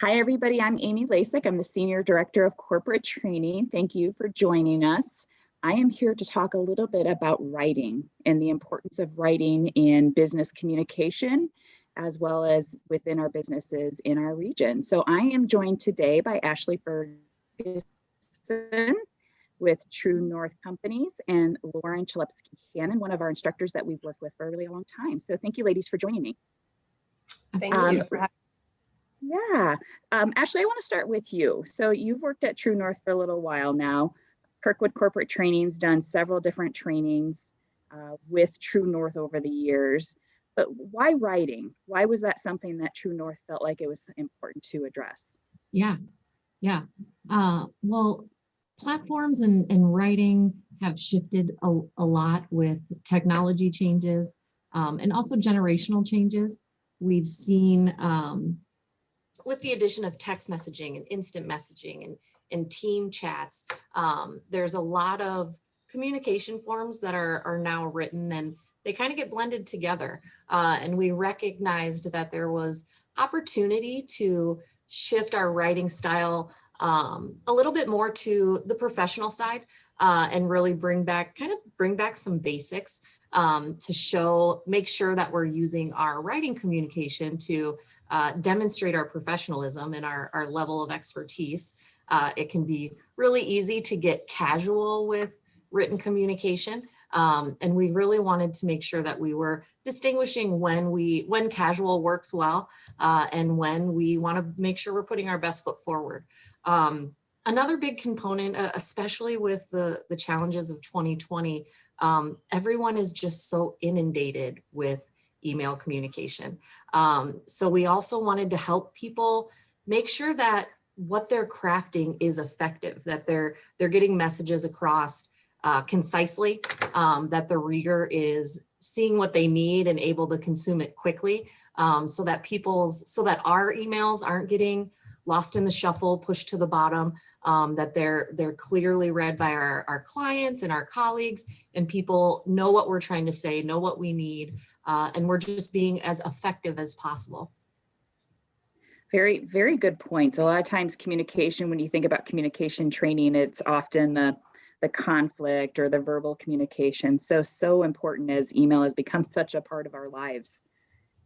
Hi, everybody. I'm Amy Lasik. I'm the Senior Director of Corporate Training. Thank you for joining us. I am here to talk a little bit about writing and the importance of writing in business communication, as well as within our businesses in our region. So I am joined today by Ashley Ferguson with TrueNorth Companies and Lauren Chalupsky-Cannon, one of our instructors that we've worked with for a really long time. So thank you, ladies, for joining me. Thank you for having me. Yeah. Ashley, I want to start with you. So you've worked at TrueNorth for a little while now. Kirkwood Corporate Training's done several different trainings with TrueNorth over the years. But why writing? Why was that something that TrueNorth felt like it was important to address? Yeah. Well, platforms and writing have shifted a lot with technology changes and also generational changes. We've seen with the addition of text messaging and instant messaging and team chats, there's a lot of communication forms that are now written, and they kind of get blended together. And we recognized that there was opportunity to shift our writing style a little bit more to the professional side and really bring back some basics to make sure that we're using our writing communication to demonstrate our professionalism and our level of expertise. It can be really easy to get casual with written communication. And we really wanted to make sure that we were distinguishing when casual works well and when we want to make sure we're putting our best foot forward. Another big component, especially with the challenges of 2020, everyone is just so inundated with email communication. So we also wanted to help people make sure that what they're crafting is effective, that they're getting messages across concisely, that the reader is seeing what they need and able to consume it quickly, so that our emails aren't getting lost in the shuffle, pushed to the bottom, that they're clearly read by our clients and our colleagues, and people know what we're trying to say, know what we need, and we're just being as effective as possible. Very, very good points. A lot of times communication, when you think about communication training, it's often the conflict or the verbal communication. So important, as email has become such a part of our lives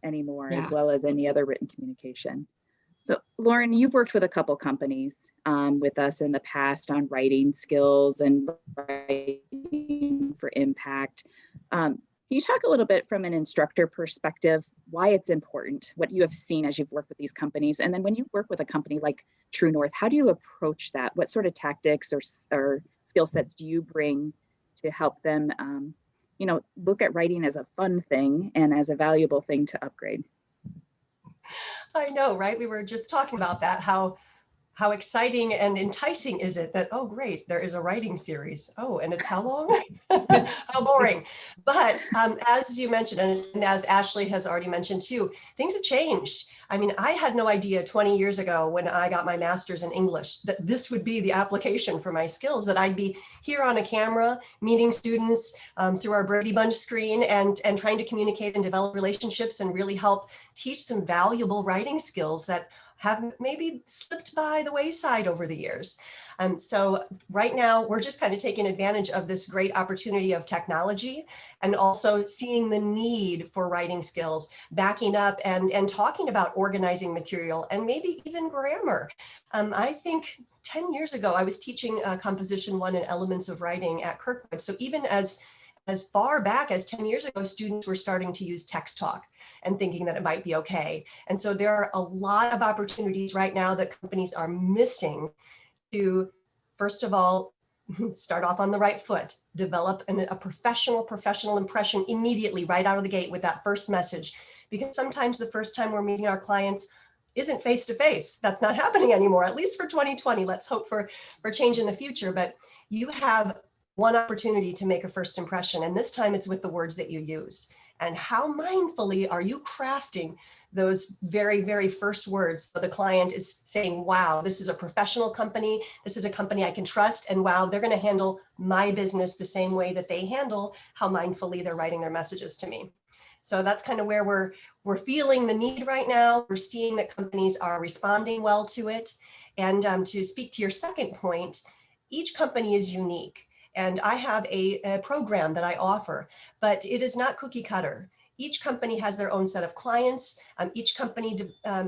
anymore, as well as any other written communication. So Lauren, you've worked with a couple companies with us in the past on writing skills and writing for impact. Can you talk a little bit from an instructor perspective, why it's important, what you have seen as you've worked with these companies? And then when you work with a company like TrueNorth, how do you approach that? What sort of tactics or skill sets do you bring to help them, look at writing as a fun thing and as a valuable thing to upgrade? I know, right? We were just talking about that, how exciting and enticing is it that, oh, great, there is a writing series. Oh, and it's how long? How boring. But as you mentioned, and as Ashley has already mentioned too, things have changed. I mean, I had no idea 20 years ago when I got my master's in English that this would be the application for my skills, that I'd be here on a camera meeting students through our Brady Bunch screen and trying to communicate and develop relationships and really help teach some valuable writing skills that have maybe slipped by the wayside over the years. So right now, we're just kind of taking advantage of this great opportunity of technology and also seeing the need for writing skills, backing up and talking about organizing material and maybe even grammar. I think 10 years ago, I was teaching Composition 1 and Elements of Writing at Kirkwood. So even as far back as 10 years ago, students were starting to use text talk and thinking that it might be okay. And so there are a lot of opportunities right now that companies are missing to, first of all, start off on the right foot, develop a professional impression immediately right out of the gate with that first message. Because sometimes the first time we're meeting our clients isn't face-to-face. That's not happening anymore, at least for 2020. Let's hope for change in the future. But you have one opportunity to make a first impression, and this time it's with the words that you use. And how mindfully are you crafting those very, very first words so the client is saying, wow, this is a professional company. This is a company I can trust. And wow, they're going to handle my business the same way that they handle how mindfully they're writing their messages to me. So that's kind of where we're we're feeling the need right now. We're seeing that companies are responding well to it. And to speak to your second point, each company is unique. And I have a program that I offer, but it is not cookie cutter. Each company has their own set of clients. Each company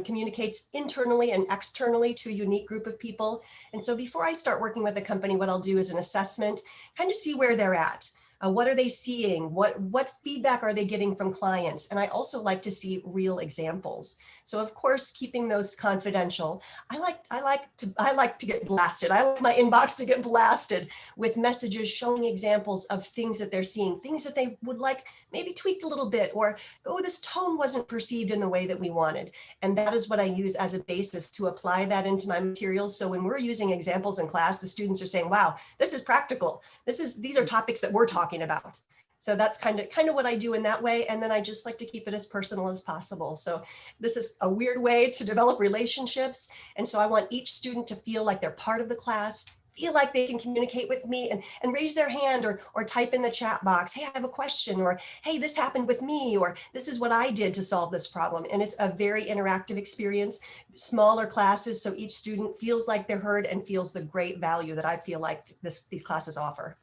communicates internally and externally to a unique group of people. And so before I start working with a company, what I'll do is an assessment, kind of see where they're at. What are they seeing? What feedback are they getting from clients? And I also like to see real examples. So of course, keeping those confidential. I like to get blasted. I like my inbox to get blasted with messages showing examples of things that they're seeing, things that they would like maybe tweaked a little bit, or, oh, this tone wasn't perceived in the way that we wanted. And that is what I use as a basis to apply that into my materials. So when we're using examples in class, the students are saying, wow, this is practical. These are topics that we're talking about. So that's kind of what I do in that way. And then I just like to keep it as personal as possible. So this is a weird way to develop relationships. And so I want each student to feel like they're part of the class, feel like they can communicate with me and raise their hand or type in the chat box, hey, I have a question, or hey, this happened with me, or this is what I did to solve this problem. And it's a very interactive experience, smaller classes, so each student feels like they're heard and feels the great value that I feel like these classes offer.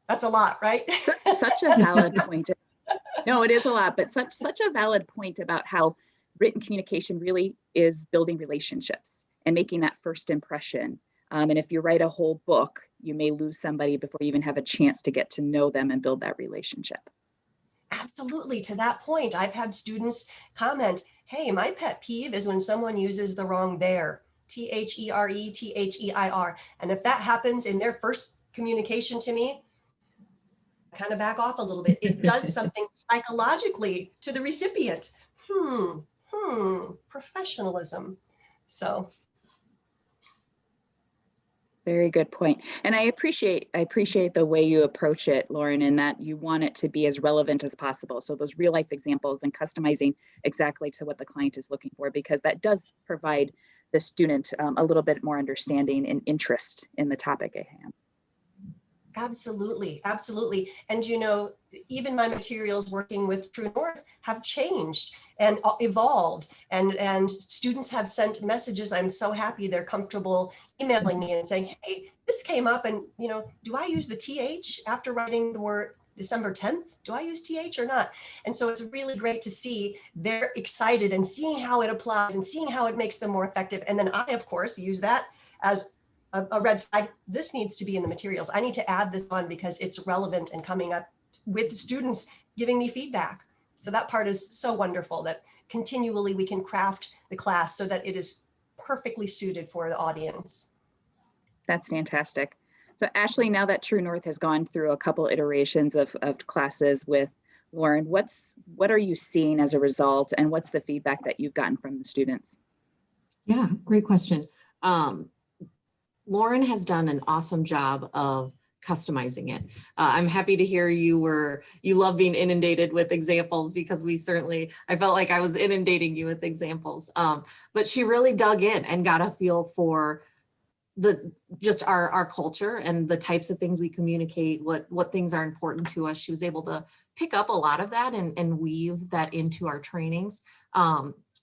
That's a lot, right? Such a valid point. No, it is a lot, but such a valid point about how written communication really is building relationships and making that first impression. And if you write a whole book, you may lose somebody before you even have a chance to get to know them and build that relationship. Absolutely. To that point, I've had students comment, hey, my pet peeve is when someone uses the wrong there, T-H-E-R-E, T-H-E-I-R. And if that happens in their first communication to me, I kind of back off a little bit. It does something psychologically to the recipient. Professionalism. So. Very good point. And I appreciate the way you approach it, Lauren, in that you want it to be as relevant as possible. So those real life examples and customizing exactly to what the client is looking for, because that does provide the student a little bit more understanding and interest in the topic at hand. Absolutely, absolutely. And you know, even my materials working with TrueNorth have changed and evolved, and students have sent messages. I'm so happy they're comfortable emailing me and saying, hey, this came up, and you know, do I use the TH after writing the word December 10th? Do I use TH or not? And so it's really great to see they're excited and seeing how it applies and seeing how it makes them more effective. And then I, of course, use that as a red flag. This needs to be in the materials. I need to add this on because it's relevant and coming up with students giving me feedback. So that part is so wonderful that continually we can craft the class so that it is perfectly suited for the audience. That's fantastic. So Ashley, now that TrueNorth has gone through a couple iterations of classes with Lauren, what are you seeing as a result, and what's the feedback that you've gotten from the students? Yeah, great question. Lauren has done an awesome job of customizing it. I'm happy to hear you love being inundated with examples, because I felt like I was inundating you with examples. But she really dug in and got a feel for just our culture and the types of things we communicate, what things are important to us. She was able to pick up a lot of that and weave that into our trainings.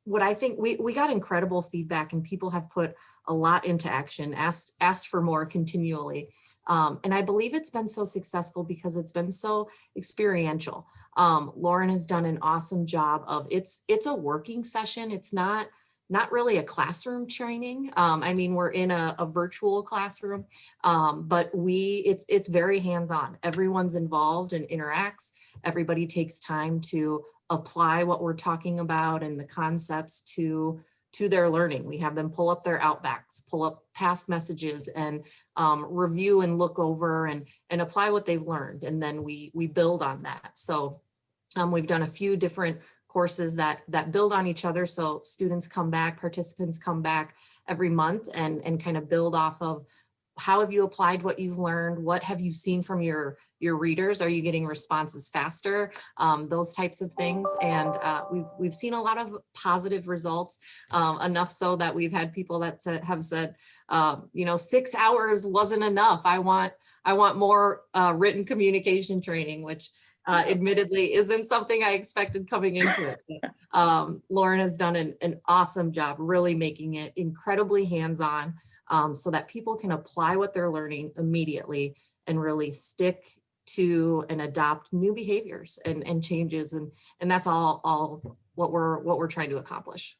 What I think we got incredible feedback, and people have put a lot into action, asked for more continually. And I believe it's been so successful because it's been so experiential. Lauren has done an awesome job of it's a working session. It's not really a classroom training. I mean, we're in a virtual classroom, but it's very hands-on. Everyone's involved and interacts. Everybody takes time to apply what we're talking about and the concepts to their learning. We have them pull up their outbacks, pull up past messages, and review and look over and apply what they've learned. And then we build on that. So we've done a few different courses that build on each other. So students come back, participants come back every month and kind of build off of how have you applied what you've learned? What have you seen from your readers? Are you getting responses faster? Those types of things. And we've seen a lot of positive results, enough so that we've had people that have said, 6 hours wasn't enough. I want more written communication training, which admittedly isn't something I expected coming into it. Lauren has done an awesome job really making it incredibly hands-on, so that people can apply what they're learning immediately and really stick to and adopt new behaviors and changes. And that's all what we're trying to accomplish.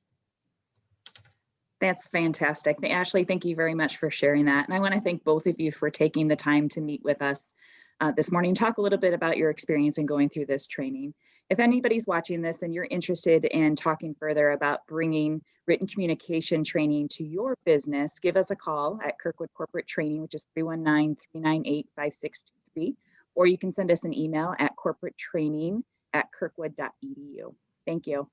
That's fantastic. Ashley, thank you very much for sharing that. And I want to thank both of you for taking the time to meet with us this morning, talk a little bit about your experience in going through this training. If anybody's watching this and you're interested in talking further about bringing written communication training to your business, give us a call at Kirkwood Corporate Training, which is 319-398-5623, or you can send us an email at corporatetraining@kirkwood.edu. Thank you.